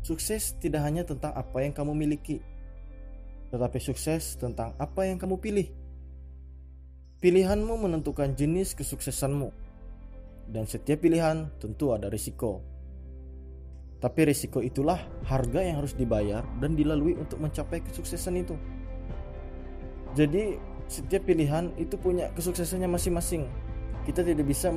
Sukses tidak hanya tentang apa yang kamu miliki, tetapi sukses tentang apa yang kamu pilih. Pilihanmu menentukan jenis kesuksesanmu, dan setiap pilihan tentu ada risiko. Tapi risiko itulah harga yang harus dibayar dan dilalui untuk mencapai kesuksesan itu. Jadi setiap pilihan itu punya kesuksesannya masing-masing. Kita tidak bisa